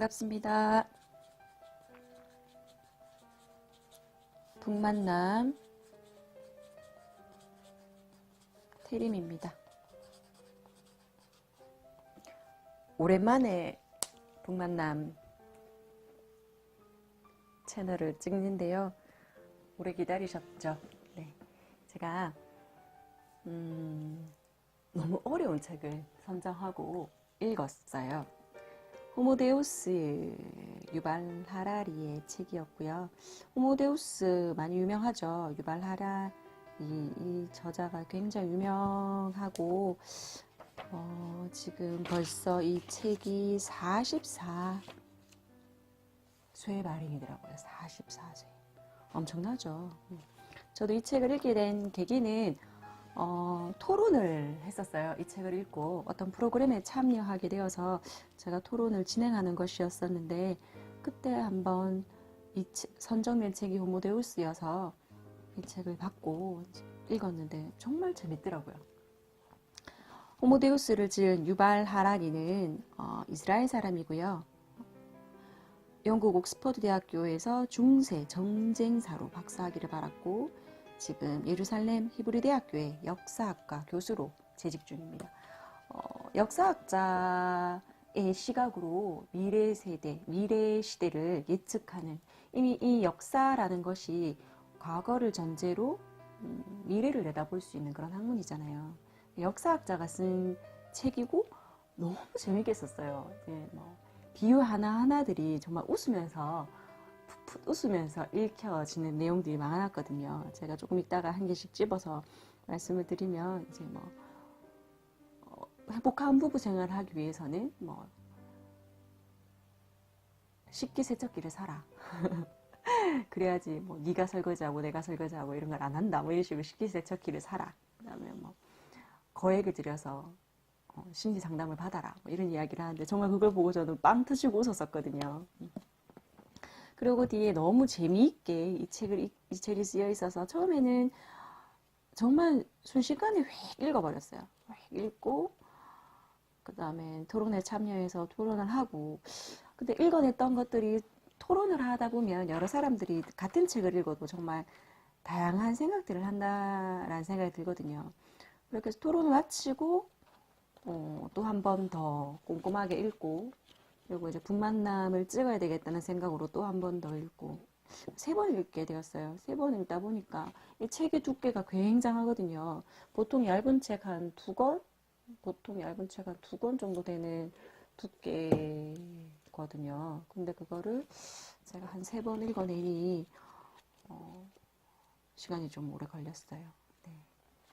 반갑습니다. 북만남 태림입니다. 오랜만에 북만남 채널을 찍는데요. 오래 기다리셨죠? 네, 제가 너무 어려운 책을 선정하고 읽었어요. 호모데우스 유발 하라리의 책이었고요. 호모데우스 많이 유명하죠. 유발 하라리 이 저자가 굉장히 유명하고 지금 벌써 이 책이 44쇄 발행이더라고요. 44쇄. 엄청나죠. 저도 이 책을 읽게 된 계기는 토론을 했었어요. 이 책을 읽고 어떤 프로그램에 참여하게 되어서 제가 토론을 진행하는 것이었었는데, 그때 한번 선정된 책이 호모데우스여서 이 책을 받고 읽었는데 정말 재밌더라고요. 호모데우스를 지은 유발 하라리는 이스라엘 사람이고요. 영국 옥스퍼드 대학교에서 중세 정쟁사로 박사학위를 받았고, 지금 예루살렘 히브리 대학교의 역사학과 교수로 재직 중입니다. 역사학자의 시각으로 미래 세대, 미래 시대를 예측하는, 이미 이 역사라는 것이 과거를 전제로 미래를 내다볼 수 있는 그런 학문이잖아요. 역사학자가 쓴 책이고 너무 재밌게 썼어요. 비유 하나하나들이 정말 웃으면서 읽혀지는 내용들이 많았거든요. 제가 조금 이따가 한 개씩 집어서 말씀을 드리면, 이제 행복한 부부 생활을 하기 위해서는 식기세척기를 사라. 그래야지 네가 설거지하고 내가 설거지하고 이런 걸 안 한다. 이런 식으로 식기세척기를 사라. 그다음에 거액을 들여서 심리 상담을 받아라. 이런 이야기를 하는데, 정말 그걸 보고 저는 빵 터지고 웃었었거든요. 그리고 뒤에 너무 재미있게 이 책이 쓰여 있어서 처음에는 정말 순식간에 휙 읽어버렸어요. 휙 읽고, 그 다음에 토론에 참여해서 토론을 하고, 근데 읽어냈던 것들이 토론을 하다 보면 여러 사람들이 같은 책을 읽어도 정말 다양한 생각들을 한다라는 생각이 들거든요. 그렇게 해서 토론을 마치고 또 한 번 더 꼼꼼하게 읽고, 그리고 이제 북만남을 찍어야 되겠다는 생각으로 또 한 번 더 읽고, 3번 읽게 되었어요. 3번 읽다 보니까 이 책의 두께가 굉장하거든요. 보통 얇은 책 한 2권? 보통 얇은 책 한 2권 정도 되는 두께거든요. 근데 그거를 제가 한 3번 읽어내니 시간이 좀 오래 걸렸어요. 네.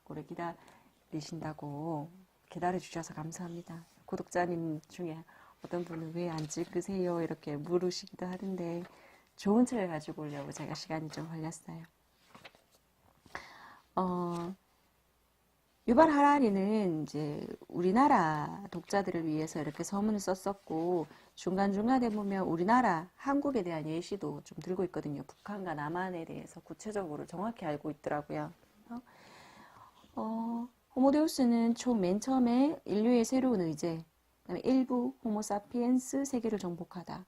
오래 기다리신다고 기다려주셔서 감사합니다. 구독자님 중에 어떤 분은 왜 안 찍으세요? 이렇게 물으시기도 하는데, 좋은 책을 가지고 오려고 제가 시간이 좀 걸렸어요. 유발 하라리는 이제 우리나라 독자들을 위해서 이렇게 서문을 썼었고, 중간중간에 보면 우리나라, 한국에 대한 예시도 좀 들고 있거든요. 북한과 남한에 대해서 구체적으로 정확히 알고 있더라고요. 호모데우스는 맨 처음에 인류의 새로운 의제, 그다음에 1부 호모사피엔스 세계를 정복하다,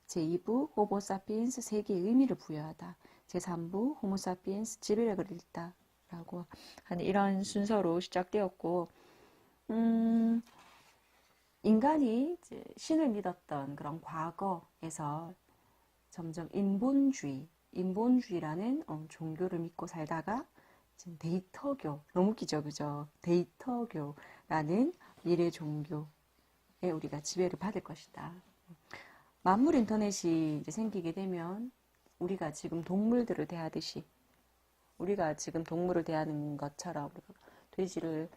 제2부 호모사피엔스 세계의 의미를 부여하다, 제3부 호모사피엔스 지배력을 잃다 라고 하는 이런 순서로 시작되었고, 인간이 이제 신을 믿었던 그런 과거에서 점점 인본주의라는 종교를 믿고 살다가 지금 데이터교, 너무 웃기죠, 그죠? 데이터교라는 미래 종교에 우리가 지배를 받을 것이다. 만물 인터넷이 이제 생기게 되면 우리가 지금 동물들을 대하듯이, 우리가 지금 동물을 대하는 것처럼, 돼지를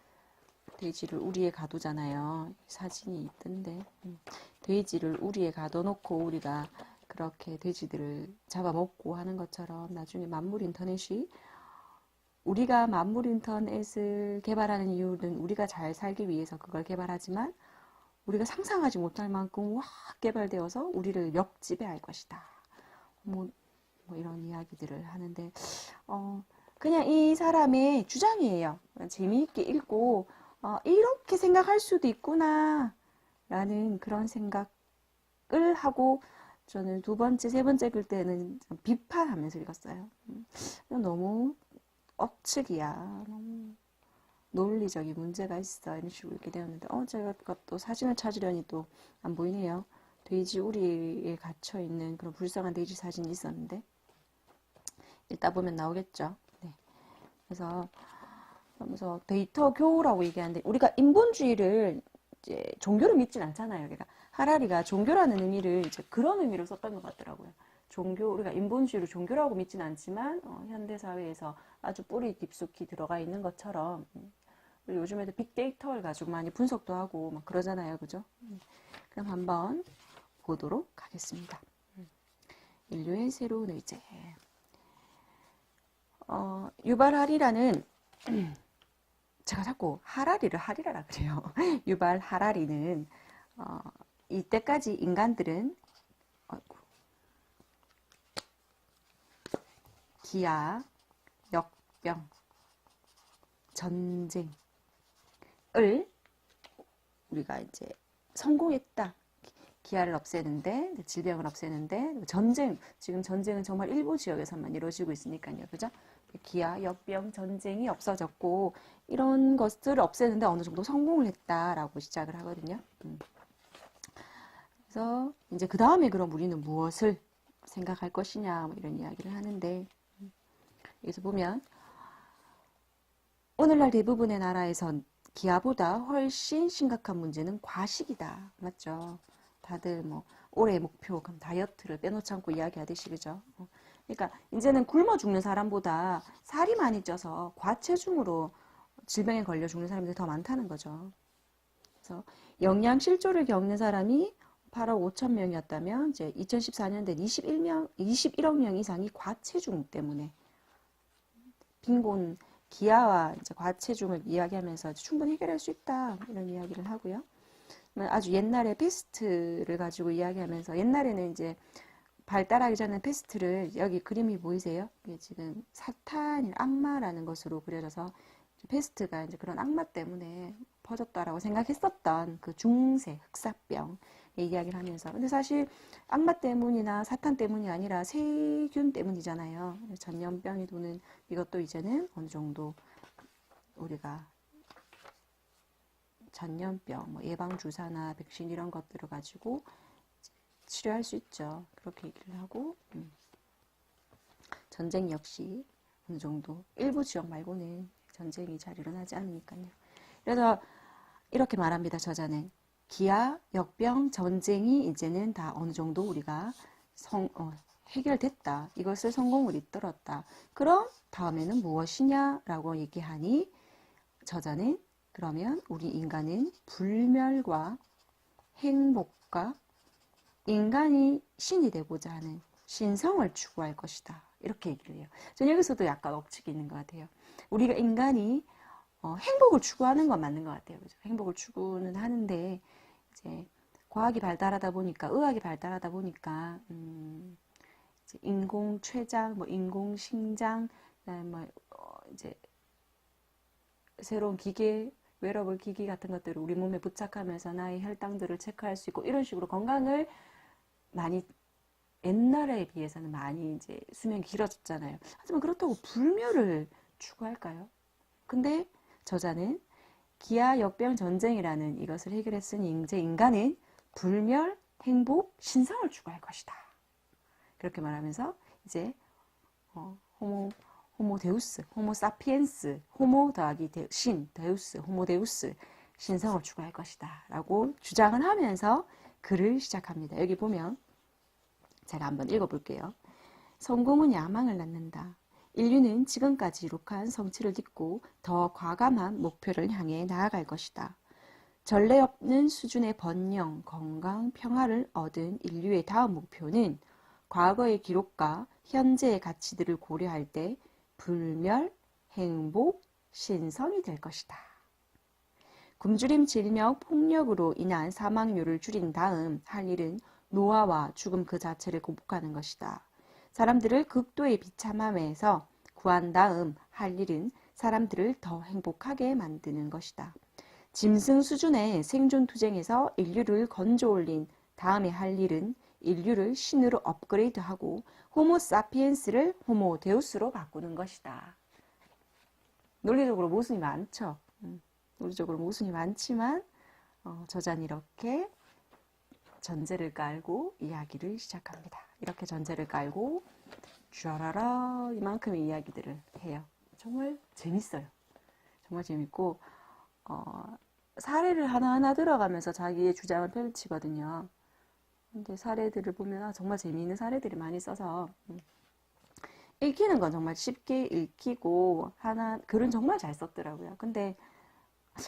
우리에 가두잖아요. 사진이 있던데, 돼지를 우리에 가둬놓고 우리가 그렇게 돼지들을 잡아먹고 하는 것처럼, 나중에 만물 인터넷이, 우리가 만물 인터넷을 개발하는 이유는 우리가 잘 살기 위해서 그걸 개발하지만, 우리가 상상하지 못할 만큼 확 개발되어서 우리를 역지배할 것이다. 이런 이야기들을 하는데, 그냥 이 사람의 주장이에요. 재미있게 읽고, 이렇게 생각할 수도 있구나 라는 그런 생각을 을 하고 저는 두 번째, 세 번째 읽을 때는 비판하면서 읽었어요. 이건 너무 억측이야. 너무 논리적인 문제가 있어. 이런 식으로 읽게 되었는데, 제가 또 사진을 찾으려니 또 안 보이네요. 돼지 우리에 갇혀있는 그런 불쌍한 돼지 사진이 있었는데, 읽다 보면 나오겠죠. 네. 그래서 데이터 교우라고 얘기하는데, 우리가 인본주의를 이제 종교를 믿진 않잖아요. 그러니까 하라리가 종교라는 의미를 이제 그런 의미로 썼던 것 같더라고요. 종교, 우리가 인본주의를 종교라고 믿진 않지만 현대 사회에서 아주 뿌리 깊숙이 들어가 있는 것처럼 요즘에도 빅데이터를 가지고 많이 분석도 하고 막 그러잖아요, 그죠? 그럼 한번 보도록 하겠습니다. 인류의 새로운 의제. 유발 하리라는 제가 자꾸 하라리를 하리라라 그래요. 유발 하라리는 이때까지 인간들은 기아, 역병, 전쟁을 우리가 이제 성공했다. 기아를 없애는데, 질병을 없애는데, 지금 전쟁은 정말 일부 지역에서만 이루어지고 있으니까요. 그죠? 기아, 역병, 전쟁이 없어졌고, 이런 것들을 없애는데 어느 정도 성공을 했다라고 시작을 하거든요. 그래서 이제 그 다음에 그럼 우리는 무엇을 생각할 것이냐, 뭐 이런 이야기를 하는데, 여기서 보면, 오늘날 대부분의 나라에선 기아보다 훨씬 심각한 문제는 과식이다. 맞죠? 다들 뭐 올해의 목표, 그럼 다이어트를 빼놓지 않고 이야기하듯이, 그죠? 그러니까 이제는 굶어 죽는 사람보다 살이 많이 쪄서 과체중으로 질병에 걸려 죽는 사람들이 더 많다는 거죠. 그래서 영양실조를 겪는 사람이 8억 5천 명이었다면 이제 2014년된 21억 명 이상이 과체중 때문에 빈곤, 기아와 이제 과체중을 이야기하면서 충분히 해결할 수 있다 이런 이야기를 하고요. 아주 옛날에 패스트를 가지고 이야기하면서 옛날에는 이제 발달하기 전에 패스트를 여기 그림이 보이세요? 이게 지금 사탄이 악마라는 것으로 그려져서 패스트가 이제 그런 악마 때문에 퍼졌다라고 생각했었던 그 중세 흑사병 이야기를 하면서 근데 사실 악마 때문이나 사탄 때문이 아니라 세균 때문이잖아요. 전염병이 도는 이것도 이제는 어느 정도 우리가 전염병, 뭐 예방주사나 백신 이런 것들을 가지고 치료할 수 있죠. 그렇게 얘기를 하고 전쟁 역시 어느 정도 일부 지역 말고는 전쟁이 잘 일어나지 않으니까요. 그래서 이렇게 말합니다. 저자는 기아, 역병, 전쟁이 이제는 다 어느 정도 우리가 해결됐다. 이것을 성공을 이끌었다. 그럼 다음에는 무엇이냐라고 얘기하니 저자는 그러면 우리 인간은 불멸과 행복과 인간이 신이 되고자 하는 신성을 추구할 것이다. 이렇게 얘기를 해요. 저는 여기서도 약간 억측이 있는 것 같아요. 우리가 인간이 행복을 추구하는 건 맞는 것 같아요. 그죠? 행복을 추구는 하는데 이제 과학이 발달하다 보니까 의학이 발달하다 보니까 이제 인공 췌장, 뭐 인공 심장, 그다음에 뭐 이제 새로운 기계, 웨어러블 기기 같은 것들을 우리 몸에 부착하면서 나의 혈당들을 체크할 수 있고 이런 식으로 건강을 많이 옛날에 비해서는 많이 이제 수명이 길어졌잖아요. 하지만 그렇다고 불멸을 추구할까요? 근데 저자는 기아, 역병, 전쟁이라는 이것을 해결했으니 이제 인간은 불멸, 행복, 신성을 추구할 것이다. 그렇게 말하면서 이제 호모 데우스, 호모 사피엔스, 호모 더하기 신, 데우스, 호모 데우스, 신성을 추구할 것이다. 라고 주장을 하면서 글을 시작합니다. 여기 보면 제가 한번 읽어볼게요. 성공은 야망을 낳는다. 인류는 지금까지 이룩한 성취를 딛고 더 과감한 목표를 향해 나아갈 것이다. 전례 없는 수준의 번영, 건강, 평화를 얻은 인류의 다음 목표는 과거의 기록과 현재의 가치들을 고려할 때 불멸, 행복, 신성이 될 것이다. 굶주림, 질병, 폭력으로 인한 사망률을 줄인 다음 할 일은 노화와 죽음 그 자체를 극복하는 것이다. 사람들을 극도의 비참함에서 구한 다음 할 일은 사람들을 더 행복하게 만드는 것이다. 짐승 수준의 생존 투쟁에서 인류를 건져 올린 다음에 할 일은 인류를 신으로 업그레이드하고 호모 사피엔스를 호모 데우스로 바꾸는 것이다. 논리적으로 모순이 많죠. 논리적으로 모순이 많지만 저자는 이렇게 전제를 깔고 이야기를 시작합니다. 이렇게 전제를 깔고 쥐라라 이만큼의 이야기들을 해요. 정말 재밌어요. 정말 재밌고 사례를 하나하나 들어가면서 자기의 주장을 펼치거든요. 근데 사례들을 보면 정말 재미있는 사례들이 많이 써서 읽히는 건 정말 쉽게 읽히고 글은 정말 잘 썼더라고요. 근데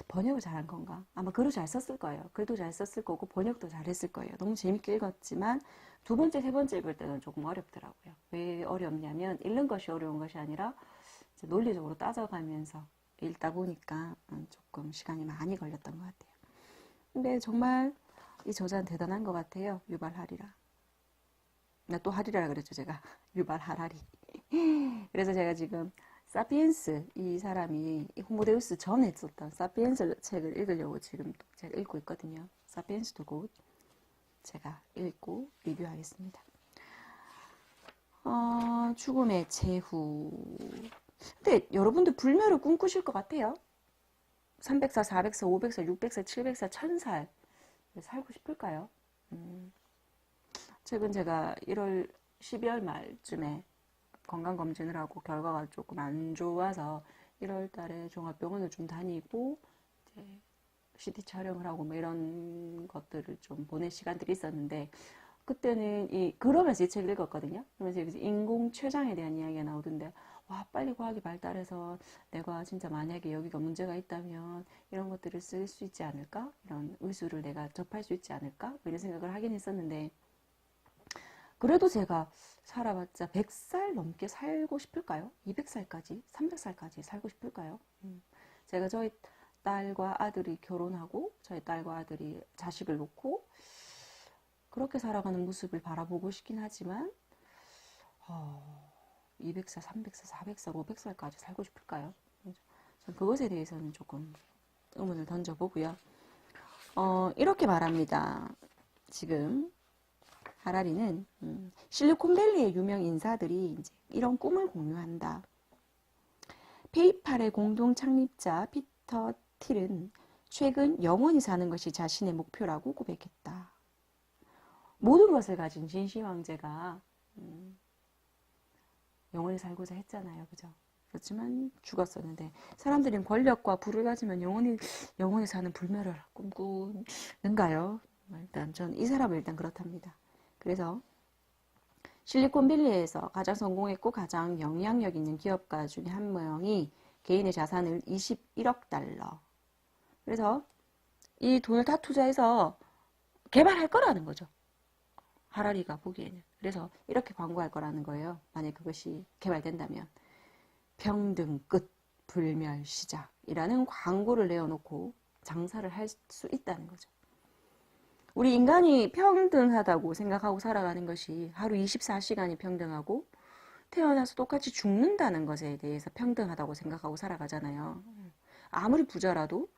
번역을 잘한 건가? 아마 글을 잘 썼을 거예요. 글도 잘 썼을 거고 번역도 잘했을 거예요. 너무 재밌게 읽었지만 두 번째, 세 번째 읽을 때는 조금 어렵더라고요. 왜 어렵냐면 읽는 것이 어려운 것이 아니라 이제 논리적으로 따져가면서 읽다 보니까 조금 시간이 많이 걸렸던 것 같아요. 근데 정말 이 저자는 대단한 것 같아요. 유발 하리라. 나 또 하리라 그랬죠, 제가. 유발 하라리. 그래서 제가 지금 사피엔스, 이 사람이 호모데우스 전에 썼던 사피엔스 책을 읽으려고 지금 제가 읽고 있거든요. 사피엔스도 곧 제가 읽고 리뷰하겠습니다. 죽음의 제후. 근데 여러분들 불멸을 꿈꾸실 것 같아요. 300살, 400살, 500살, 600살, 700살, 1000살 살고 싶을까요? 최근 제가 12월 말쯤에 건강검진을 하고 결과가 조금 안 좋아서 1월 달에 종합병원을 좀 다니고 이제 CT 촬영을 하고 뭐 이런 것들을 좀 보낼 시간들이 있었는데 그때는 그러면서 이 책을 읽었거든요. 그러면서 인공 췌장에 대한 이야기가 나오던데 와 빨리 과학이 발달해서 내가 진짜 만약에 여기가 문제가 있다면 이런 것들을 쓸 수 있지 않을까? 이런 의술을 내가 접할 수 있지 않을까? 뭐 이런 생각을 하긴 했었는데 그래도 제가 살아봤자 100살 넘게 살고 싶을까요? 200살까지? 300살까지 살고 싶을까요? 제가 저희 딸과 아들이 결혼하고 저희 딸과 아들이 자식을 놓고 그렇게 살아가는 모습을 바라보고 싶긴 하지만 200살, 300살, 400살, 500살까지 살고 싶을까요? 전 그것에 대해서는 조금 의문을 던져보고요. 이렇게 말합니다. 지금 하라리는 실리콘밸리의 유명 인사들이 이제 이런 꿈을 공유한다. 페이팔의 공동 창립자 피터 틸은 최근 영원히 사는 것이 자신의 목표라고 고백했다. 모든 것을 가진 진시 황제가 영원히 살고자 했잖아요. 그죠? 그렇지만 죽었었는데 사람들은 권력과 부를 가지면 영원히 사는 불멸을 꿈꾸는가요? 일단 전 이 사람은 일단 그렇답니다. 그래서 실리콘밸리에서 가장 성공했고 가장 영향력 있는 기업가 중에 한 명이 개인의 자산을 21억 달러. 그래서 이 돈을 다 투자해서 개발할 거라는 거죠. 하라리가 보기에는. 그래서 이렇게 광고할 거라는 거예요. 만약 그것이 개발된다면. 평등 끝, 불멸 시작이라는 광고를 내어놓고 장사를 할 수 있다는 거죠. 우리 인간이 평등하다고 생각하고 살아가는 것이 하루 24시간이 평등하고 태어나서 똑같이 죽는다는 것에 대해서 평등하다고 생각하고 살아가잖아요. 아무리 부자라도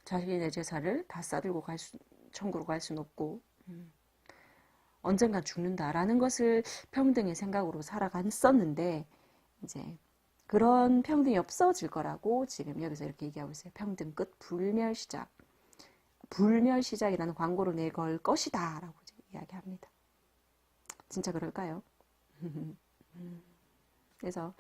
자신의 재산을 다 싸들고 천국으로 갈 수는 없고 언젠간 죽는다라는 것을 평등의 생각으로 살아갔었는데 이제 그런 평등이 없어질 거라고 지금 여기서 이렇게 얘기하고 있어요. 평등 끝, 불멸 시작. 불멸 시작이라는 광고를 내걸 것이다 라고 이야기합니다. 진짜 그럴까요? 그래서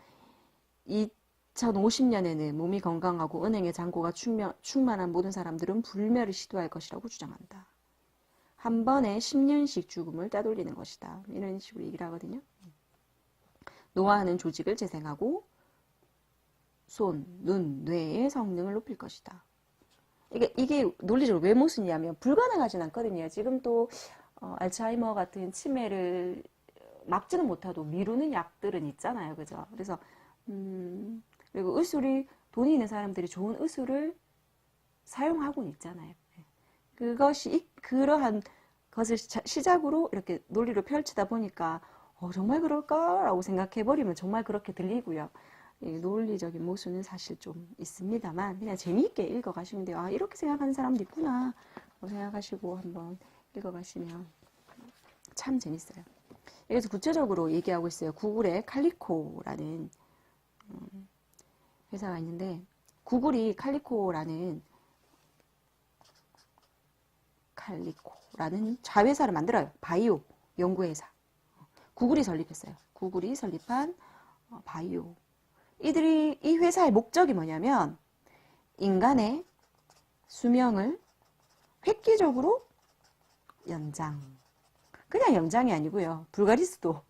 2050년에는 몸이 건강하고 은행의 잔고가 충만한 모든 사람들은 불멸을 시도할 것이라고 주장한다. 한 번에 10년씩 죽음을 따돌리는 것이다. 이런 식으로 얘기를 하거든요. 노화하는 조직을 재생하고 손, 눈, 뇌의 성능을 높일 것이다. 이게 논리적으로 왜 모순이냐면 불가능하진 않거든요. 지금 또 알츠하이머 같은 치매를 막지는 못해도 미루는 약들은 있잖아요. 그죠? 그래서 그리고 의술이 돈이 있는 사람들이 좋은 의술을 사용하고는 있잖아요. 그러한 것을 시작으로 이렇게 논리로 펼치다 보니까 정말 그럴까라고 생각해버리면 정말 그렇게 들리고요. 논리적인 모순은 사실 좀 있습니다만 그냥 재미있게 읽어가시면 돼요. 아 이렇게 생각하는 사람도 있구나 라고 생각하시고 한번 읽어가시면 참 재밌어요. 여기서 구체적으로 얘기하고 있어요. 구글의 칼리코라는 회사가 있는데, 구글이 칼리코라는 자회사를 만들어요. 바이오 연구회사. 구글이 설립했어요. 구글이 설립한 바이오. 이 회사의 목적이 뭐냐면, 인간의 수명을 획기적으로 연장. 그냥 연장이 아니고요. 불가리스도,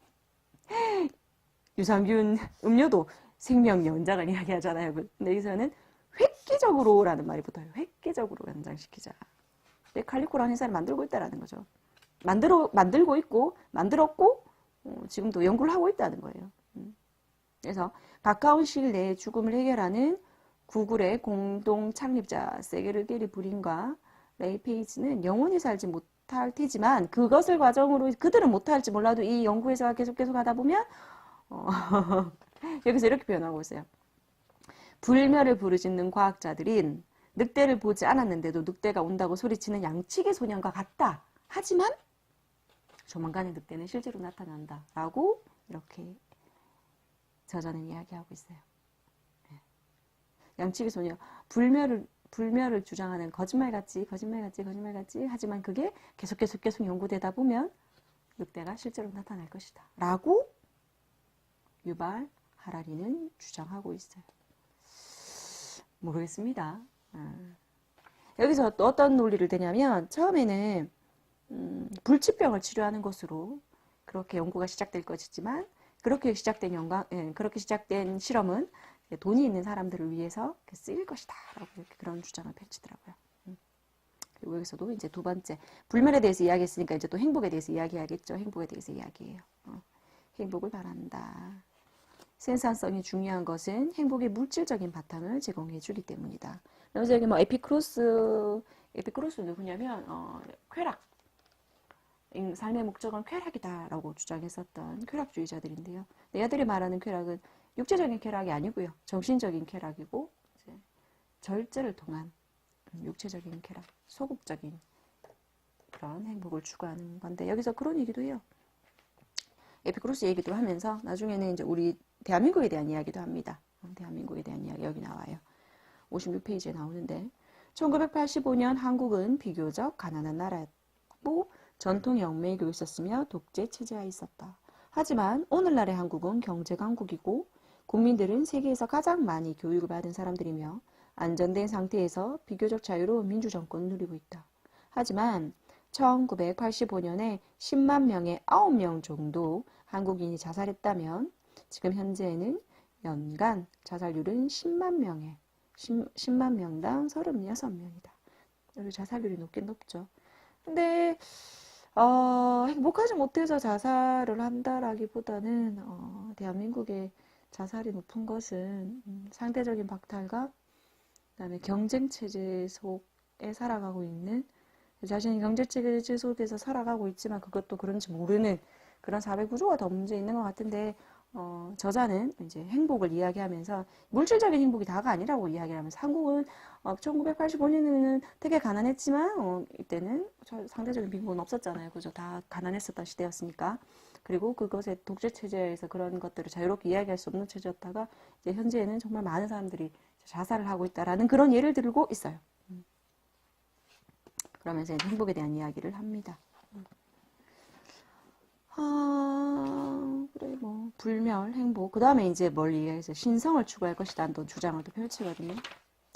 유산균, 음료도 생명 연장을 이야기하잖아요. 근데 여기서는 획기적으로라는 말이 붙어요. 획기적으로 연장시키자. 근데 칼리코라는 회사를 만들고 있다라는 거죠. 만들고 있고, 만들었고, 지금도 연구를 하고 있다는 거예요. 그래서 가까운 시일 내에 죽음을 해결하는 구글의 공동 창립자 세르게이 브린과 레이 페이지는 영원히 살지 못할 테지만 그것을 과정으로 그들은 못할지 몰라도 이 연구회사가 계속 하다 보면 여기서 이렇게 표현하고 있어요. 불멸을 부르짖는 과학자들인 늑대를 보지 않았는데도 늑대가 온다고 소리치는 양치기 소년과 같다. 하지만 조만간에 늑대는 실제로 나타난다. 라고 이렇게 저자는 이야기하고 있어요. 양치기 소년, 불멸을 주장하는 거짓말같이 하지만 그게 계속 연구되다 보면 늑대가 실제로 나타날 것이다. 라고 유발 하라리는 주장하고 있어요. 모르겠습니다. 여기서 또 어떤 논리를 대냐면 처음에는 불치병을 치료하는 것으로 그렇게 연구가 시작될 것이지만 그렇게 시작된 실험은 돈이 있는 사람들을 위해서 쓰일 것이다 라고 이렇게 그런 주장을 펼치더라고요. 그리고 여기서도 이제 두 번째 불멸에 대해서 이야기했으니까 이제 또 행복에 대해서 이야기하겠죠. 행복에 대해서 이야기해요. 행복을 바란다. 생산성이 중요한 것은 행복의 물질적인 바탕을 제공해 주기 때문이다. 그래서 여기 뭐 에피크로스 누구냐면 쾌락, 삶의 목적은 쾌락이다라고 주장했었던 쾌락주의자들인데요. 얘들이 말하는 쾌락은 육체적인 쾌락이 아니고요. 정신적인 쾌락이고 이제 절제를 통한 육체적인 쾌락, 소극적인 그런 행복을 추구하는 건데 여기서 그런 얘기도 해요. 에피크로스 얘기도 하면서 나중에는 이제 우리 대한민국에 대한 이야기도 합니다. 대한민국에 대한 이야기 여기 나와요. 56페이지에 나오는데 1985년 한국은 비교적 가난한 나라였고 전통의 얽매이고 있었으며 독재 체제하에 있었다. 하지만 오늘날의 한국은 경제 강국이고 국민들은 세계에서 가장 많이 교육을 받은 사람들이며 안전된 상태에서 비교적 자유로운 민주정권을 누리고 있다. 하지만 1985년에 10만 명에 9명 정도 한국인이 자살했다면 지금 현재는 연간 자살률은 10만 명당 36명이다. 여기 자살률이 높긴 높죠. 근데 행복하지 못해서 자살을 한다라기보다는 대한민국의 자살이 높은 것은 상대적인 박탈과 그다음에 경쟁체제 속에 살아가고 있는 자신이 경제체제 속에서 살아가고 있지만 그것도 그런지 모르는 그런 사회 구조가 더 문제 있는 것 같은데 저자는 이제 행복을 이야기하면서 물질적인 행복이 다가 아니라고 이야기를 하면서 한국은 1985년에는 되게 가난했지만 이때는 상대적인 빈곤은 없었잖아요. 그죠? 다 가난했었던 시대였으니까. 그리고 그것의 독재 체제에서 그런 것들을 자유롭게 이야기할 수 없는 체제였다가 이제 현재에는 정말 많은 사람들이 자살을 하고 있다라는 그런 예를 들고 있어요. 그러면서 행복에 대한 이야기를 합니다. 그래, 뭐, 불멸, 행복. 그 다음에 이제 뭘 이야기해서 신성을 추구할 것이라는 또 주장을 또 펼치거든요.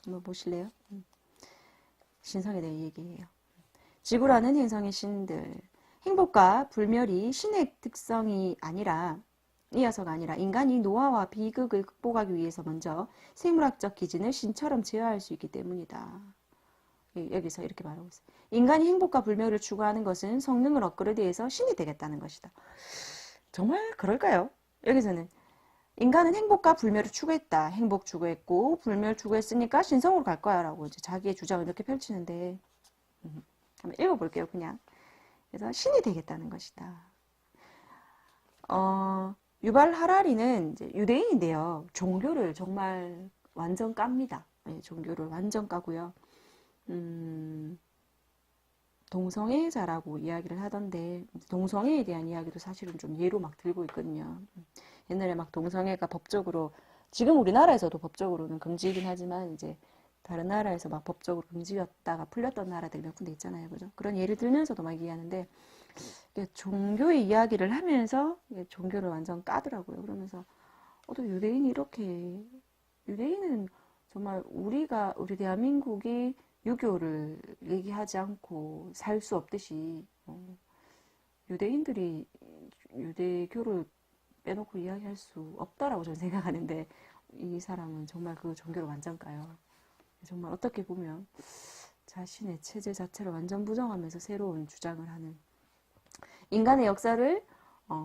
한번 보실래요? 신성에 대해 얘기해요. 지구라는 행성의 신들. 행복과 불멸이 신의 특성이 아니라, 이어서가 아니라 인간이 노화와 비극을 극복하기 위해서 먼저 생물학적 기준을 신처럼 제어할 수 있기 때문이다. 여기서 이렇게 말하고 있어요. 인간이 행복과 불멸을 추구하는 것은 성능을 업그레이드해서 신이 되겠다는 것이다. 정말 그럴까요? 여기서는 인간은 행복과 불멸을 추구했다. 행복 추구했고 불멸 추구했으니까 신성으로 갈 거야 라고 이제 자기의 주장을 이렇게 펼치는데 한번 읽어볼게요. 그냥. 그래서 신이 되겠다는 것이다. 유발 하라리는 이제 유대인인데요. 종교를 정말 완전 깝니다. 네, 종교를 완전 까고요. 동성애자라고 이야기를 하던데 동성애에 대한 이야기도 사실은 좀 예로 막 들고 있거든요. 옛날에 막 동성애가 법적으로 지금 우리나라에서도 법적으로는 금지이긴 하지만 이제 다른 나라에서 막 법적으로 금지였다가 풀렸던 나라들이 몇 군데 있잖아요. 그죠? 그런 예를 들면서도 막 얘기하는데 종교의 이야기를 하면서 종교를 완전 까더라고요. 그러면서 또 유대인이 이렇게 유대인은 정말 우리 대한민국이 유교를 얘기하지 않고 살 수 없듯이 유대인들이 유대교를 빼놓고 이야기할 수 없다라고 저는 생각하는데 이 사람은 정말 그 종교를 완전 까요. 정말 어떻게 보면 자신의 체제 자체를 완전 부정하면서 새로운 주장을 하는 인간의 역사를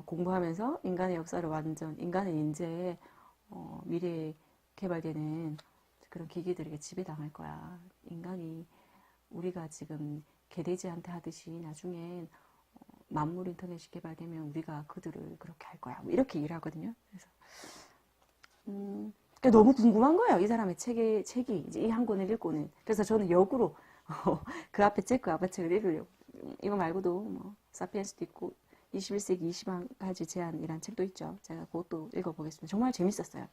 공부하면서 인간의 역사를 완전 인간의 인재에 미래에 개발되는 그런 기기들에게 지배당할 거야. 인간이 우리가 지금 개돼지한테 하듯이 나중에 만물 인터넷이 개발되면 우리가 그들을 그렇게 할 거야. 뭐 이렇게 얘기를 하거든요. 그래서 그러니까 너무 궁금한 거예요. 이 사람의 책이 이제 이 한 권을 읽고는. 그래서 저는 역으로 그 앞에 책, 그 앞에 책을 읽으려고. 이거 말고도 뭐 사피엔스도 있고 21세기 21가지 제안이란 책도 있죠. 제가 그것도 읽어보겠습니다. 정말 재밌었어요.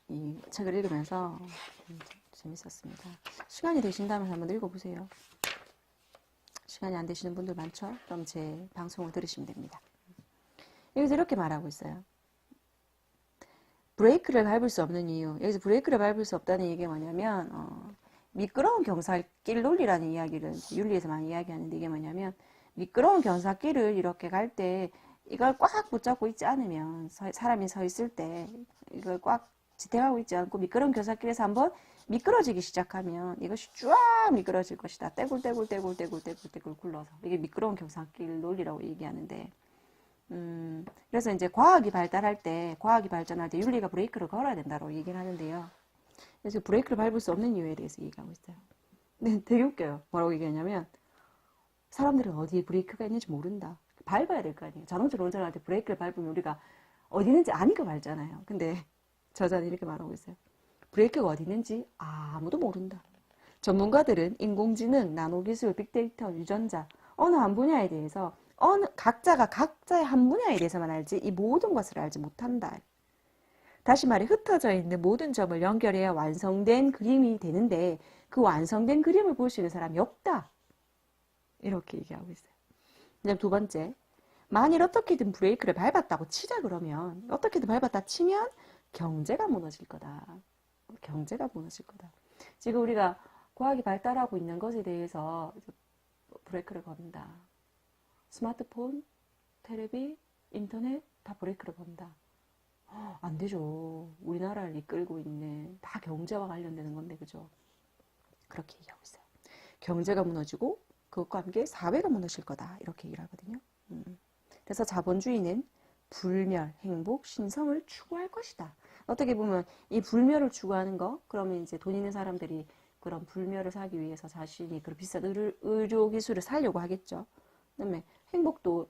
이 책을 읽으면서 재밌었습니다. 시간이 되신다면 한번 읽어보세요. 시간이 안 되시는 분들 많죠? 그럼 제 방송을 들으시면 됩니다. 여기서 이렇게 말하고 있어요. 브레이크를 밟을 수 없는 이유. 여기서 브레이크를 밟을 수 없다는 얘기가 뭐냐면 미끄러운 경사길 논리라는 이야기를 윤리에서 많이 이야기하는데 이게 뭐냐면 미끄러운 경사길을 이렇게 갈 때 이걸 꽉 붙잡고 있지 않으면 사람이 서 있을 때 이걸 꽉 지탱하고 있지 않고 미끄러운 경사길에서 한번 미끄러지기 시작하면 이것이 쫙 미끄러질 것이다. 떼굴떼굴 굴러서 이게 미끄러운 경사길 논리라고 얘기하는데 그래서 이제 과학이 발달할 때 윤리가 브레이크를 걸어야 된다고 얘기를 하는데요. 그래서 브레이크를 밟을 수 없는 이유에 대해서 얘기하고 있어요. 근데 되게 웃겨요. 뭐라고 얘기하냐면 사람들은 어디에 브레이크가 있는지 모른다. 밟아야 될 거 아니에요. 자동차로 운전할 때 브레이크를 밟으면 우리가 어디 있는지 아니까 밟잖아요. 근데 저자는 이렇게 말하고 있어요. 브레이크가 어디 있는지 아무도 모른다. 전문가들은 인공지능, 나노기술, 빅데이터, 유전자 어느 한 분야에 대해서 각자가 각자의 한 분야에 대해서만 알지 이 모든 것을 알지 못한다. 다시 말해 흩어져 있는 모든 점을 연결해야 완성된 그림이 되는데 그 완성된 그림을 볼 수 있는 사람이 없다. 이렇게 얘기하고 있어요. 그다음 두 번째, 만일 어떻게든 브레이크를 밟았다고 치자 그러면 어떻게든 밟았다 치면 경제가 무너질 거다. 경제가 무너질 거다. 지금 우리가 과학이 발달하고 있는 것에 대해서 브레이크를 건다. 스마트폰, 텔레비, 인터넷 다 브레이크를 건다. 안 되죠. 우리나라를 이끌고 있는 다 경제와 관련되는 건데 그죠? 그렇게 얘기하고 있어요. 경제가 무너지고 그것과 함께 사회가 무너질 거다. 이렇게 얘기를 하거든요. 그래서 자본주의는 불멸, 행복, 신성을 추구할 것이다. 어떻게 보면 이 불멸을 추구하는 거 그러면 이제 돈 있는 사람들이 그런 불멸을 사기 위해서 자신이 그런 비싼 의료 기술을 살려고 하겠죠. 그다음에 행복도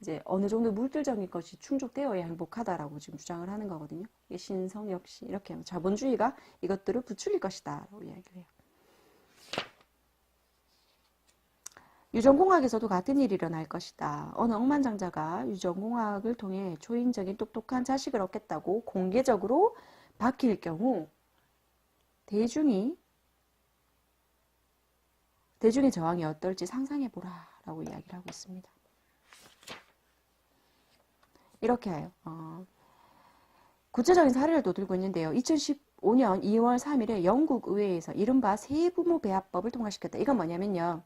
이제 어느 정도 물질적인 것이 충족되어야 행복하다라고 지금 주장을 하는 거거든요. 신성 역시 이렇게 하면 자본주의가 이것들을 부추길 것이다 라고 이야기를 해요. 유전공학에서도 같은 일이 일어날 것이다. 어느 억만장자가 유전공학을 통해 초인적인 똑똑한 자식을 얻겠다고 공개적으로 밝힐 경우 대중의 저항이 어떨지 상상해보라 라고 이야기를 하고 있습니다. 이렇게 해요. 구체적인 사례를 또 들고 있는데요. 2015년 2월 3일에 영국 의회에서 이른바 세부모 배합법을 통과시켰다. 이건 뭐냐면요.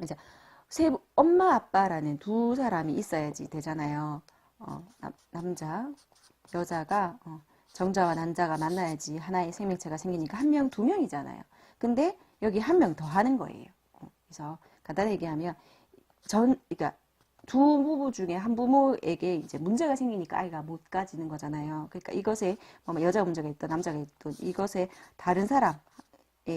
이제 엄마 아빠라는 두 사람이 있어야지 되잖아요. 남자, 여자가 정자와 난자가 만나야지 하나의 생명체가 생기니까 한 명, 두 명이잖아요. 근데 여기 한 명 더 하는 거예요. 그래서 간단히 얘기하면 그러니까 두 부부 중에 한 부모에게 이제 문제가 생기니까 아이가 못 가지는 거잖아요. 그러니까 이것에 여자가 문제가 있던 남자가 있던 이것에 다른 사람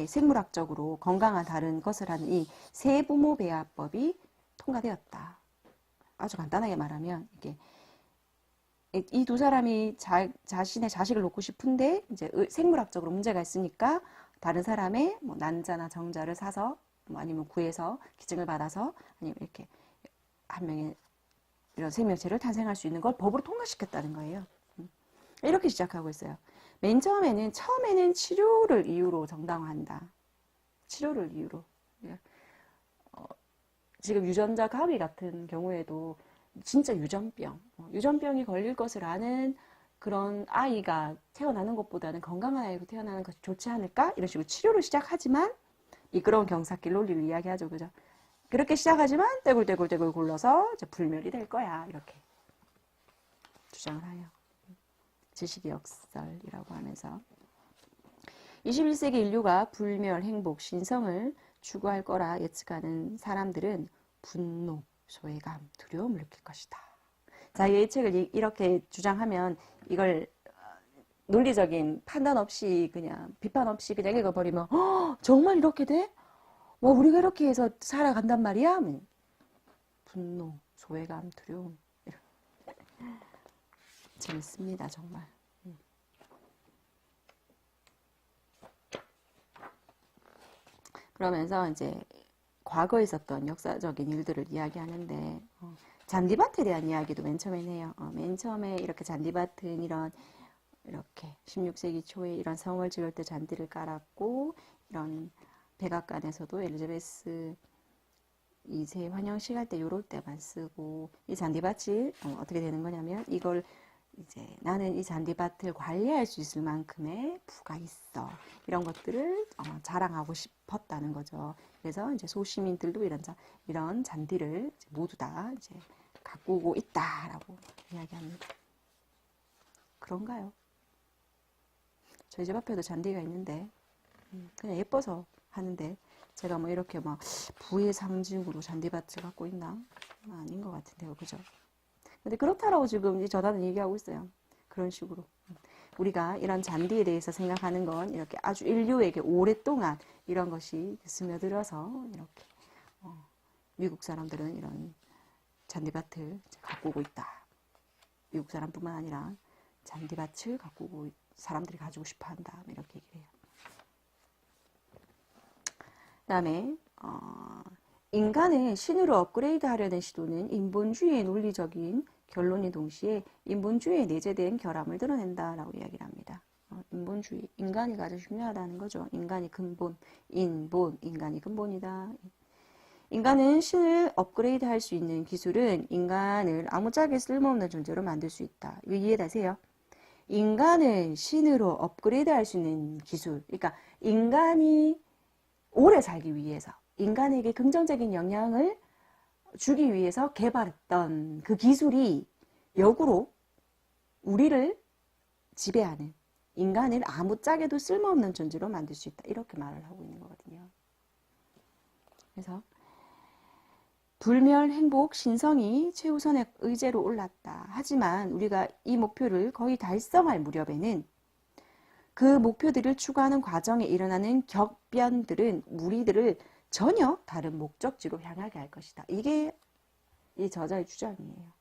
생물학적으로 건강한 다른 것을 하는 이 세부모 배합법이 통과되었다. 아주 간단하게 말하면 이게 이 두 사람이 자신의 자식을 놓고 싶은데 이제 생물학적으로 문제가 있으니까 다른 사람의 뭐 난자나 정자를 사서 뭐 아니면 구해서 기증을 받아서 아니면 이렇게 한 명의 이런 생명체를 탄생할 수 있는 걸 법으로 통과시켰다는 거예요. 이렇게 시작하고 있어요. 맨 처음에는 치료를 이유로 정당화한다. 치료를 이유로. 지금 유전자 가위 같은 경우에도 진짜 유전병이 걸릴 것을 아는 그런 아이가 태어나는 것보다는 건강한 아이로 태어나는 것이 좋지 않을까? 이런 식으로 치료를 시작하지만 미끄러운 경사길 논리를 이야기하죠. 그죠? 그렇게 시작하지만 떼굴떼굴 굴러서 이제 불멸이 될 거야. 이렇게 주장을 해요. 지식의 역설이라고 하면서 21세기 인류가 불멸, 행복, 신성을 추구할 거라 예측하는 사람들은 분노, 소외감, 두려움을 느낄 것이다. 자, 이 책을 이렇게 주장하면 이걸 논리적인 판단 없이 그냥 비판 없이 그냥 읽어버리면 정말 이렇게 돼? 와, 우리가 이렇게 해서 살아간단 말이야? 분노, 소외감, 두려움 재밌습니다, 정말. 그러면서 이제 과거에 있었던 역사적인 일들을 이야기하는데 잔디밭에 대한 이야기도 맨 처음에 해요. 맨 처음에 이렇게 잔디밭은 이렇게 16세기 초에 이런 성을 지을 때 잔디를 깔았고 이런 백악관에서도 엘리자베스 2세 환영식 할 때 요럴 때만 쓰고 이 잔디밭이 어떻게 되는 거냐면 이걸 이제 나는 이 잔디밭을 관리할 수 있을 만큼의 부가 있어. 이런 것들을 자랑하고 싶었다는 거죠. 그래서 이제 소시민들도 이런 잔디를 모두 다 이제 가꾸고 있다라고 이야기합니다. 그런가요? 저희 집 앞에도 잔디가 있는데 그냥 예뻐서 하는데 제가 뭐 이렇게 막 부의 상징으로 잔디밭을 갖고 있나? 아닌 것 같은데요. 그죠? 근데 그렇다라고 지금 저자는 얘기하고 있어요. 그런 식으로. 우리가 이런 잔디에 대해서 생각하는 건 이렇게 아주 인류에게 오랫동안 이런 것이 스며들어서 이렇게 미국 사람들은 이런 잔디밭을 가꾸고 있다. 미국 사람뿐만 아니라 잔디밭을 가꾸고 사람들이 가지고 싶어 한다. 이렇게 얘기를 해요. 그 다음에 인간을 신으로 업그레이드 하려는 시도는 인본주의의 논리적인 결론인 동시에 인본주의에 내재된 결함을 드러낸다라고 이야기를 합니다. 인본주의, 인간이 가장 중요하다는 거죠. 인간이 근본, 인간이 근본이다. 인간은 신을 업그레이드 할 수 있는 기술은 인간을 아무짝에 쓸모없는 존재로 만들 수 있다. 이거 이해되세요? 인간을 신으로 업그레이드 할 수 있는 기술. 그러니까 인간이 오래 살기 위해서 인간에게 긍정적인 영향을 주기 위해서 개발했던 그 기술이 역으로 우리를 지배하는 인간을 아무짝에도 쓸모없는 존재로 만들 수 있다. 이렇게 말을 하고 있는 거거든요. 그래서 불멸, 행복, 신성이 최우선의 의제로 올랐다. 하지만 우리가 이 목표를 거의 달성할 무렵에는 그 목표들을 추구하는 과정에 일어나는 격변들은 우리들을 전혀 다른 목적지로 향하게 할 것이다. 이게 이 저자의 주장이에요.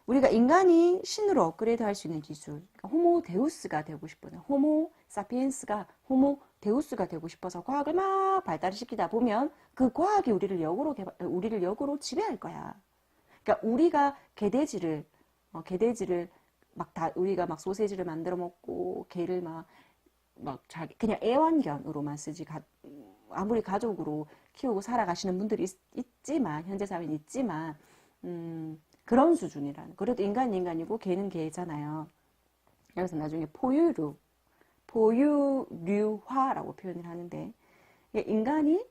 우리가 인간이 신으로 업그레이드 할 수 있는 기술, 그러니까 호모 데우스가 되고 싶어요. 호모 사피엔스가 호모 데우스가 되고 싶어서 과학을 막 발달시키다 보면 그 과학이 우리를 역으로 지배할 거야. 그러니까 우리가 개돼지를 우리가 막 소세지를 만들어 먹고 개를 그냥 애완견으로만 쓰지 아무리 가족으로 키우고 살아가시는 분들이 있지만 현재 사회는 있지만 그런 수준이라는. 그래도 인간은 인간이고 개는 개잖아요. 그래서 나중에 포유류화라고 표현을 하는데 인간이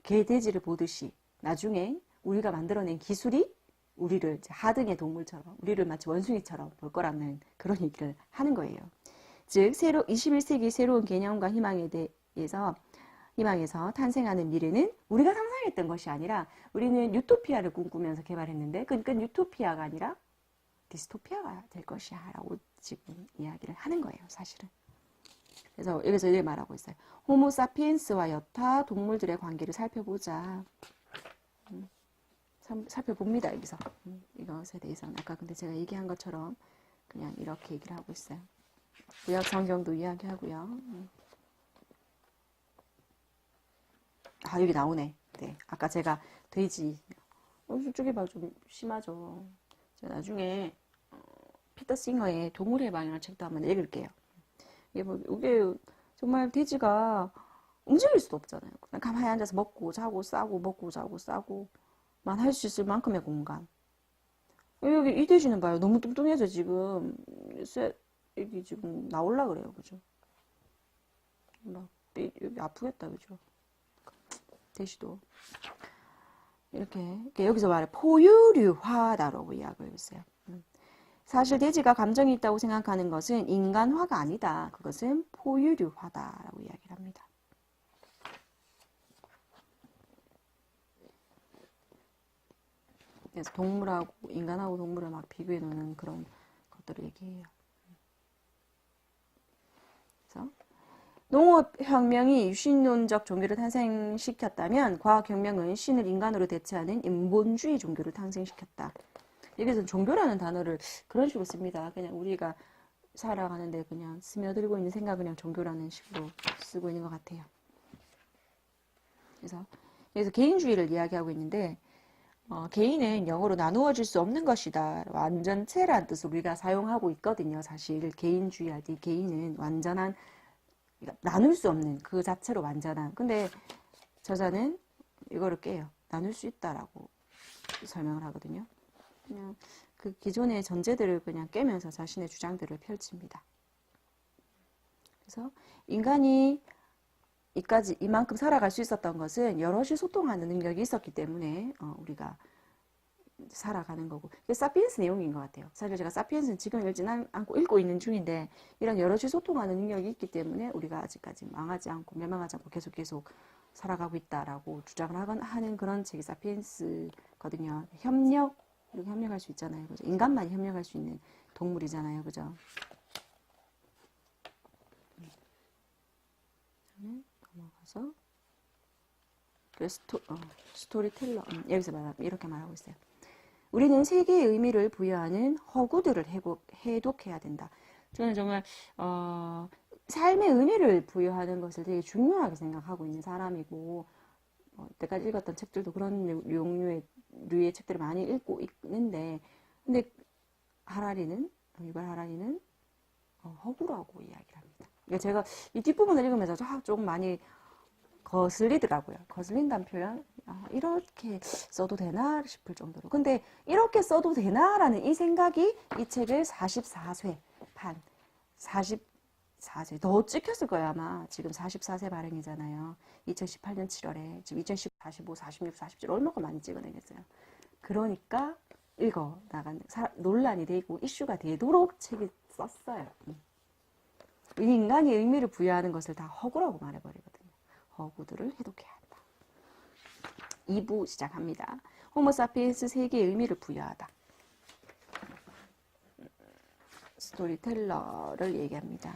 개돼지를 보듯이 나중에 우리가 만들어낸 기술이 우리를 하등의 동물처럼 우리를 마치 원숭이처럼 볼 거라는 그런 얘기를 하는 거예요. 즉 21세기 새로운 개념과 희망에서 탄생하는 미래는 우리가 상상했던 것이 아니라 우리는 유토피아를 꿈꾸면서 개발했는데 그건 유토피아가 아니라 디스토피아가 될 것이야 라고 지금 이야기를 하는 거예요. 사실은. 그래서 여기서 이렇게 말하고 있어요. 호모사피엔스와 여타 동물들의 관계를 살펴보자. 살펴봅니다. 여기서. 이것에 대해서는 아까 근데 제가 얘기한 것처럼 그냥 이렇게 얘기를 하고 있어요. 구약 성경도 이야기하고요. 아, 여기 나오네. 네, 아까 제가 돼지 저쪽에 봐, 좀 심하죠. 제가 나중에 피터 싱어의 동물의 방이라는 책도 한번 읽을게요. 이게 정말 돼지가 움직일 수도 없잖아요. 그냥 가만히 앉아서 먹고 자고 싸고 먹고 자고 싸고만 할 수 있을 만큼의 공간. 여기 이 돼지는 봐요. 너무 뚱뚱해서 지금 여기 지금 나올라 그래요. 그죠? 여기 아프겠다. 그죠? 돼지도 이렇게 여기서 말해 포유류화다라고 이야기를 했어요. 사실 돼지가 감정이 있다고 생각하는 것은 인간화가 아니다. 그것은 포유류화다라고 이야기를 합니다. 그래서 동물하고 인간하고 동물을 막 비교해 놓는 그런 것들을 얘기해요. 그래서 농업혁명이 유신론적 종교를 탄생시켰다면 과학혁명은 신을 인간으로 대체하는 인본주의 종교를 탄생시켰다. 여기서 종교라는 단어를 그런 식으로 씁니다. 그냥 우리가 살아가는데 그냥 스며들고 있는 생각 그냥 종교라는 식으로 쓰고 있는 것 같아요. 그래서 여기서 개인주의를 이야기하고 있는데 개인은 영어로 나누어질 수 없는 것이다. 완전체라는 뜻으로 우리가 사용하고 있거든요. 사실 개인주의 할 때 개인은 완전한 나눌 수 없는 그 자체로 완전한. 근데 저자는 이거를 깨요. 나눌 수 있다라고 설명을 하거든요. 그냥 그 기존의 전제들을 그냥 깨면서 자신의 주장들을 펼칩니다. 그래서 인간이 이만큼 살아갈 수 있었던 것은 여럿이 소통하는 능력이 있었기 때문에 우리가 살아가는 거고. 이게 사피엔스 내용인 것 같아요. 사실 제가 사피엔스는 지금 읽지는 않고 읽고 있는 중인데 이런 여럿이 소통하는 능력이 있기 때문에 우리가 아직까지 망하지 않고 멸망하지 않고 계속 살아가고 있다라고 주장을 하는 그런 책이 사피엔스거든요. 이렇게 협력할 수 있잖아요. 그죠? 인간만이 협력할 수 있는 동물이잖아요. 그죠? 넘어가서 스토리텔러 여기서 이렇게 말하고 있어요. 우리는 세계의 의미를 부여하는 허구들을 해독해야 된다. 저는 정말 삶의 의미를 부여하는 것을 되게 중요하게 생각하고 있는 사람이고 때까지 읽었던 책들도 그런 류의 책들을 많이 읽고 있는데 근데 유발 하라리는 허구라고 이야기를 합니다. 그러니까 제가 이 뒷부분을 읽으면서 조금 많이 거슬리더라고요. 거슬린다는 표현 이렇게 써도 되나 싶을 정도로. 근데 이렇게 써도 되나라는 이 생각이 이 책을 44세 판 44세 더 찍혔을 거예요. 아마 지금 44세 발행이잖아요. 2018년 7월에 지금 2019, 45, 46, 47 얼마나 많이 찍어내겠어요. 그러니까 논란이 되고 이슈가 되도록 책이 썼어요. 이 인간이 의미를 부여하는 것을 다 허구라고 말해버리거든요. 허구들을 해독해야 한다. 2부 시작합니다. 호모사피엔스 세계의 의미를 부여하다. 스토리텔러를 얘기합니다.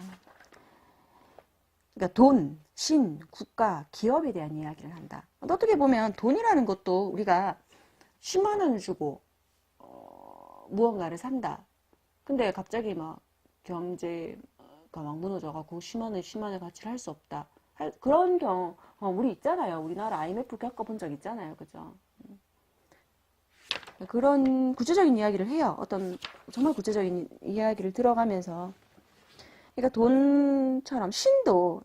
그러니까 돈, 신, 국가, 기업에 대한 이야기를 한다. 어떻게 보면 돈이라는 것도 우리가 10만 원을 주고 무언가를 산다. 근데 갑자기 막 경제가 막 무너져가지고 10만 원의 가치를 할 수 없다. 그런 경우 우리 있잖아요. 우리나라 IMF 겪어본 적 있잖아요. 그죠? 그런 구체적인 이야기를 해요. 어떤 정말 구체적인 이야기를 들어가면서 그러니까 돈처럼 신도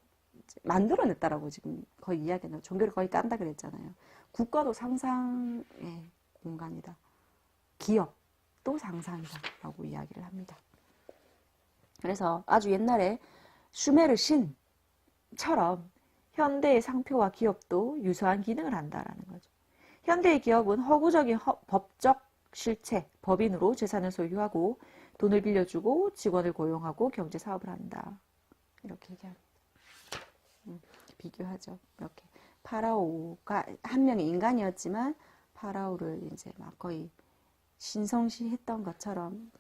만들어냈다라고 지금 거의 이야기는 종교를 거의 깐다 그랬잖아요. 국가도 상상의 공간이다. 기업도 상상이다라고 이야기를 합니다. 그래서 아주 옛날에 슈메르 신처럼 현대의 상표와 기업도 유사한 기능을 한다라는 거죠. 현대의 기업은 허구적인 법적 실체, 법인으로 재산을 소유하고 돈을 빌려주고 직원을 고용하고 경제 사업을 한다. 이렇게 얘기합니다. 비교하죠. 이렇게 파라오가 한 명의 인간이었지만 파라오를 이제 막 거의 신성시했던 것처럼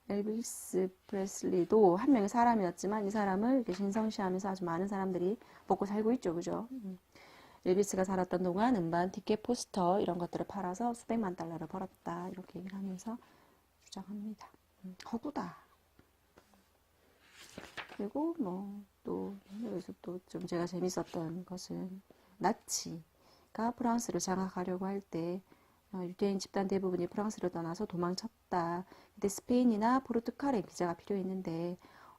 엘비스 프레슬리도 한 명의 사람이었지만 이 사람을 이렇게 신성시하면서 아주 많은 사람들이 먹고 살고 있죠. 그죠? 엘비스가 살았던 동안 음반, 티켓, 포스터 이런 것들을 팔아서 수백만 달러를 벌었다. 이렇게 얘기를 하면서 주장합니다. 허구다. 그리고 뭐 또 여기서 또 좀 제가 재밌었던 것은 나치가 프랑스를 장악하려고 할 때 유대인 집단 대부분이 프랑스를 떠나서 도망쳤다. 근데 스페인이나 포르투갈에 비자가 필요했는데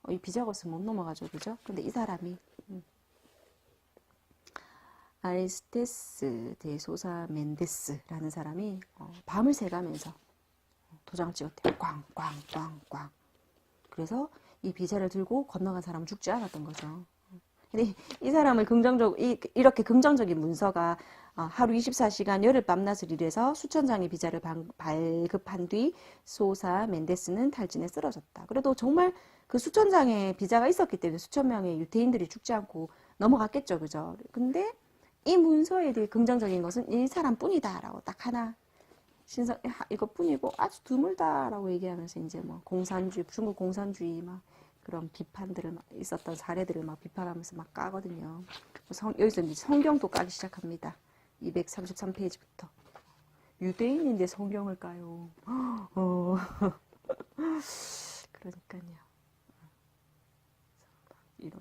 이 비자가 없으면 못 넘어가죠, 그죠? 근데 이 사람이 아리스테스 데 소사 멘데스라는 사람이 밤을 새가면서 도장을 찍었대요. 꽝꽝꽝꽝. 그래서 이 비자를 들고 건너간 사람은 죽지 않았던 거죠. 근데 이 사람을 이렇게 긍정적인 문서가 하루 24시간 열흘 밤낮을 일해서 수천 장의 비자를 발급한 뒤 소사 멘데스는 탈진에 쓰러졌다. 그래도 정말 그 수천 장의 비자가 있었기 때문에 수천 명의 유태인들이 죽지 않고 넘어갔겠죠, 그죠? 근데 이 문서에 대해 긍정적인 것은 이 사람뿐이다라고 딱 하나 이것뿐이고 아주 드물다라고 얘기하면서 이제 뭐 공산주의, 중국 공산주의 막 그런 비판들을 있었던 사례들을 막 비판하면서 막 까거든요. 여기서 이제 성경도 까기 시작합니다. 233페이지부터. 유대인인데 성경을 까요. 그러니까요. 이런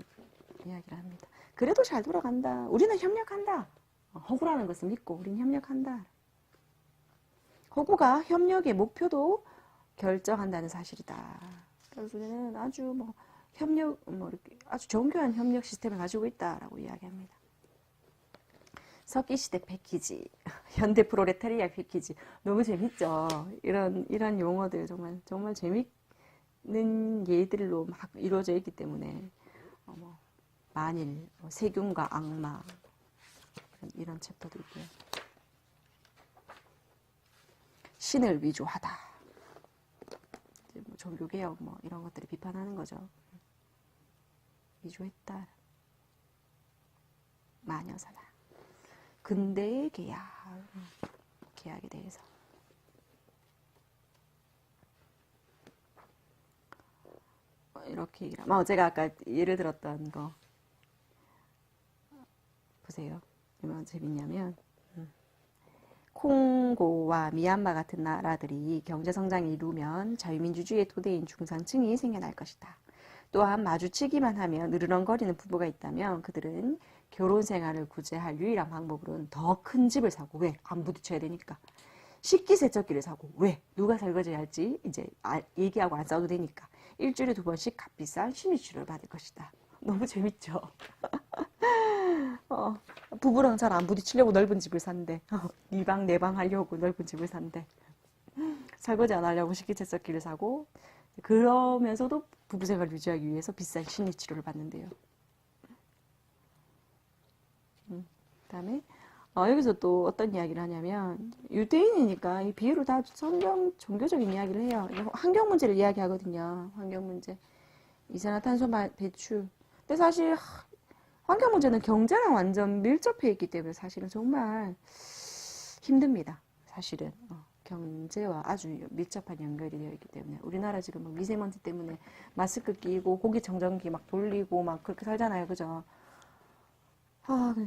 이야기를 합니다. 그래도 잘 돌아간다. 우리는 협력한다. 허구라는 것을 믿고 우리는 협력한다. 허구가 협력의 목표도 결정한다는 사실이다. 그래서 우리는 아주 뭐 이렇게 아주 정교한 협력 시스템을 가지고 있다라고 이야기합니다. 석기시대 패키지, 현대 프로레타리아 패키지, 너무 재밌죠. 이런 용어들 정말 재밌는 예들로 막 이루어져 있기 때문에 만일 세균과 악마 이런 챕터도 있고요. 신을 위조하다. 뭐 종교개혁 뭐 이런 것들을 비판하는 거죠. 위조했다. 마녀사다. 근대의 계약에 대해서. 이렇게 얘기를 제가 아까 예를 들었던 거 보세요. 얼마나 재밌냐면 콩고와 미얀마 같은 나라들이 경제성장을 이루면 자유민주주의의 토대인 중산층이 생겨날 것이다. 또한 마주치기만 하면 으르렁거리는 부부가 있다면 그들은 결혼 생활을 구제할 유일한 방법으로는 더 큰 집을 사고, 왜? 안 부딪혀야 되니까. 식기세척기를 사고, 왜? 누가 설거지 할지 이제 얘기하고 안 싸워도 되니까. 일주일에 2번씩 값비싼 심리치료를 받을 것이다. 너무 재밌죠? 부부랑 잘 안 부딪히려고 넓은 집을 산대. 네 방, 내 방 하려고 넓은 집을 산대. 설거지 안 하려고 식기세척기를 사고, 그러면서도 부부생활을 유지하기 위해서 비싼 심리치료를 받는데요. 그다음에 여기서 또 어떤 이야기를 하냐면 유대인이니까 이 비유로 다 성경 종교적인 이야기를 해요. 환경 문제를 이야기하거든요. 환경 문제, 이산화탄소 배출. 근데 사실 환경 문제는 경제랑 완전 밀접해 있기 때문에 사실은 정말 힘듭니다. 사실은 경제와 아주 밀접한 연결이 되어 있기 때문에 우리나라 지금 뭐 미세먼지 때문에 마스크 끼고 공기청정기 막 돌리고 막 그렇게 살잖아요, 그죠?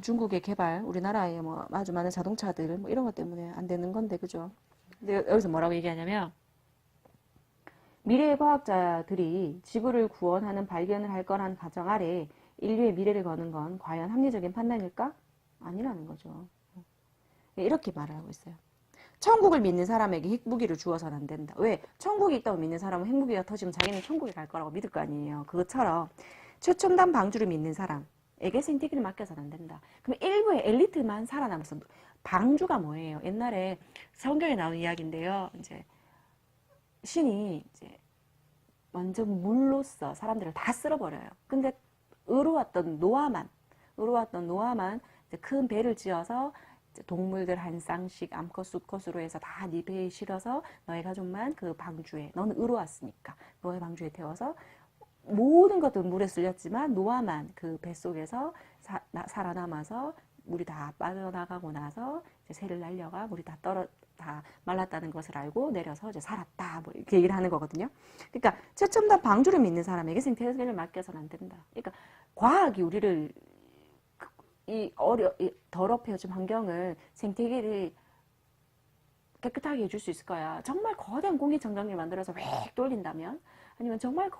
중국의 개발, 우리나라에 뭐 아주 많은 자동차들 뭐 이런 것 때문에 안 되는 건데, 그죠? 근데 여기서 뭐라고 얘기하냐면 미래의 과학자들이 지구를 구원하는 발견을 할 거란 가정 아래 인류의 미래를 거는 건 과연 합리적인 판단일까? 아니라는 거죠. 이렇게 말을 하고 있어요. 천국을 믿는 사람에게 핵무기를 주어서는 안 된다. 왜? 천국이 있다고 믿는 사람은 핵무기가 터지면 자기는 천국에 갈 거라고 믿을 거 아니에요. 그것처럼 최첨단 방주를 믿는 사람에게 생태계를 맡겨서는 안 된다. 그럼 일부의 엘리트만 살아남아서 방주가 뭐예요? 옛날에 성경에 나온 이야기인데요. 이제 신이 이제 완전 물로써 사람들을 다 쓸어버려요. 근데 의로웠던 노아만 이제 큰 배를 지어서 동물들 한 쌍씩 암컷 수컷으로 해서 다 네 배에 실어서 너의 가족만 그 방주에, 너는 의로웠으니까 너의 방주에 태워서 모든 것들은 물에 쓸렸지만 노아만 그 뱃속에서 살아남아서 물이 다 빠져나가고 나서 이제 새를 날려가 물이 다 말랐다는 것을 알고 내려서 이제 살았다, 뭐 이렇게 얘기를 하는 거거든요. 그러니까 최첨단 방주를 믿는 사람에게 생태계를 맡겨서는 안 된다. 그러니까 과학이 우리를 이 더럽혀진 환경을, 생태계를 깨끗하게 해줄 수 있을 거야. 정말 거대한 공기청정기를 만들어서 획 돌린다면, 아니면 정말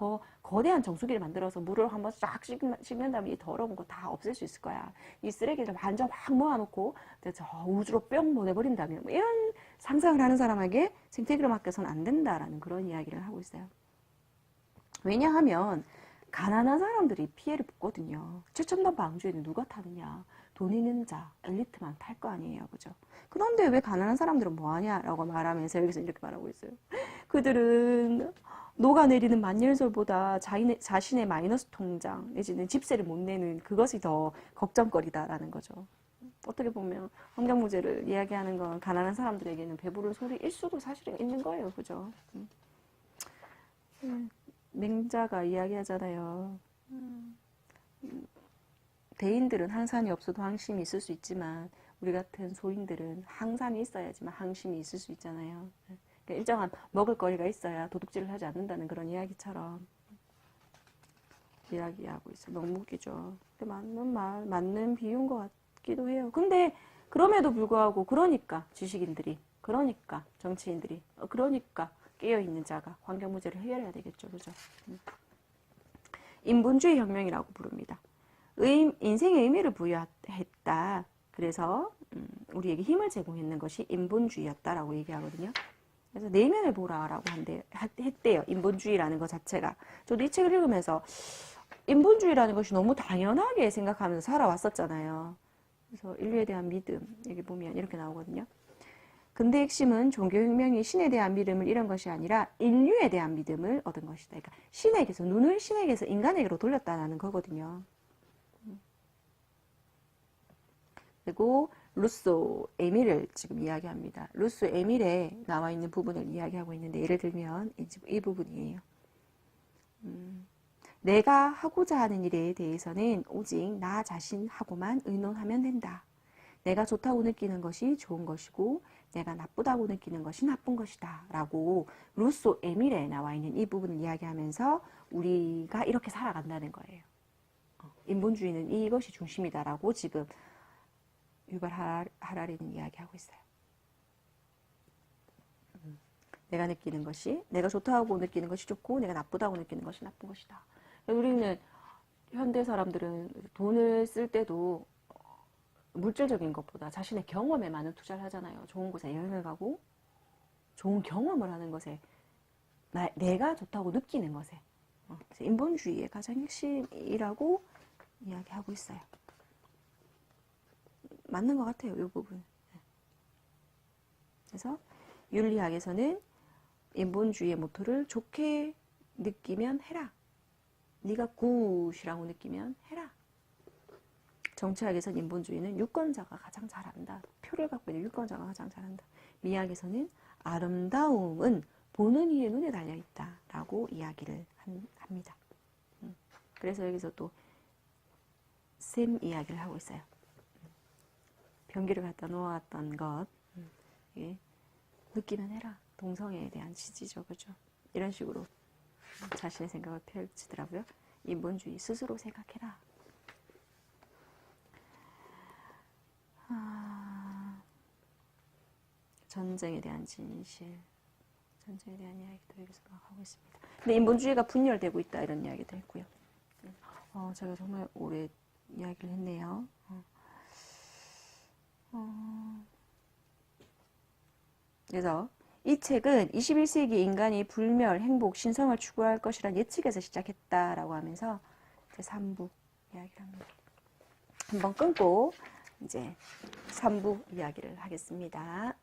거대한 정수기를 만들어서 물을 한번 쫙 씻는 다음에 이 더러운 거 다 없앨 수 있을 거야. 이 쓰레기를 완전 확 모아놓고 저 우주로 뿅 보내버린다면 뭐 이런 상상을 하는 사람에게 생태계를 맡겨서는 안 된다라는 그런 이야기를 하고 있어요. 왜냐하면 가난한 사람들이 피해를 보거든요. 최첨단 방주에는 누가 타느냐? 돈 있는 자, 엘리트만 탈 거 아니에요. 그죠? 그런데 왜 가난한 사람들은 뭐하냐라고 말하면서 여기서 이렇게 말하고 있어요. 그들은 녹아내리는 만일설보다 자신의 마이너스 통장 내지는 집세를 못 내는 그것이 더 걱정거리다라는 거죠. 어떻게 보면 환경문제를 이야기하는 건 가난한 사람들에게는 배부른 소리일 수도 사실은 있는 거예요. 그죠? 맹자가 이야기하잖아요. 대인들은 항산이 없어도 항심이 있을 수 있지만 우리 같은 소인들은 항산이 있어야지만 항심이 있을 수 있잖아요. 그러니까 일정한 먹을거리가 있어야 도둑질을 하지 않는다는 그런 이야기처럼 이야기하고 있어요. 너무 웃기죠. 맞는 말, 맞는 비유인 것 같기도 해요. 근데 그럼에도 불구하고 그러니까 지식인들이, 그러니까 정치인들이, 그러니까 깨어있는 자가 환경 문제를 해결해야 되겠죠. 그죠? 인본주의 혁명이라고 부릅니다. 인생의 의미를 부여했다. 그래서 우리에게 힘을 제공했는 것이 인본주의였다라고 얘기하거든요. 그래서 내면을 보라라고 했대요. 인본주의라는 것 자체가. 저도 이 책을 읽으면서 인본주의라는 것이 너무 당연하게 생각하면서 살아왔었잖아요. 그래서 인류에 대한 믿음, 여기 보면 이렇게 나오거든요. 근대 핵심은 종교혁명이 신에 대한 믿음을 잃은 것이 아니라 인류에 대한 믿음을 얻은 것이다. 그러니까 신에게서, 눈을 신에게서 인간에게로 돌렸다는 거거든요. 그리고 루소 에밀을 지금 이야기합니다. 루소 에밀에 나와 있는 부분을 이야기하고 있는데 예를 들면 이 부분이에요. 내가 하고자 하는 일에 대해서는 오직 나 자신하고만 의논하면 된다. 내가 좋다고 느끼는 것이 좋은 것이고 내가 나쁘다고 느끼는 것이 나쁜 것이다. 라고 루소 에밀에 나와 있는 이 부분을 이야기하면서 우리가 이렇게 살아간다는 거예요. 인본주의는 이것이 중심이다라고 지금 유발 하라리는 이야기하고 있어요. 내가 느끼는 것이, 내가 좋다고 느끼는 것이 좋고 내가 나쁘다고 느끼는 것이 나쁜 것이다. 우리는 현대 사람들은 돈을 쓸 때도 물질적인 것보다 자신의 경험에 많은 투자를 하잖아요. 좋은 곳에 여행을 가고 좋은 경험을 하는 것에 내가 좋다고 느끼는 것에 그래서 인본주의의 가장 핵심이라고 이야기하고 있어요. 맞는 것 같아요. 이 부분. 그래서 윤리학에서는 인본주의의 모토를 좋게 느끼면 해라. 네가 굿이라고 느끼면 해라. 정치학에서는 인본주의는 유권자가 가장 잘한다. 표를 갖고 있는 유권자가 가장 잘한다. 미학에서는 아름다움은 보는 이의 눈에 달려있다. 라고 이야기를 합니다. 그래서 여기서 또 샘 이야기를 하고 있어요. 변기를 갖다 놓았던 것 예. 느끼면 해라. 동성애에 대한 지지죠. 그죠? 이런 식으로 자신의 생각을 펼치더라고요. 인본주의 스스로 생각해라. 전쟁에 대한 진실, 전쟁에 대한 이야기도 여기서 막 하고 있습니다. 근데 인본주의가 분열되고 있다 이런 이야기도 했고요. 제가 정말 오래 이야기를 했네요. 그래서 이 책은 21세기 인간이 불멸, 행복, 신성을 추구할 것이란 예측에서 시작했다라고 하면서 이제 3부 이야기를 합니다. 한번 끊고 이제 3부 이야기를 하겠습니다.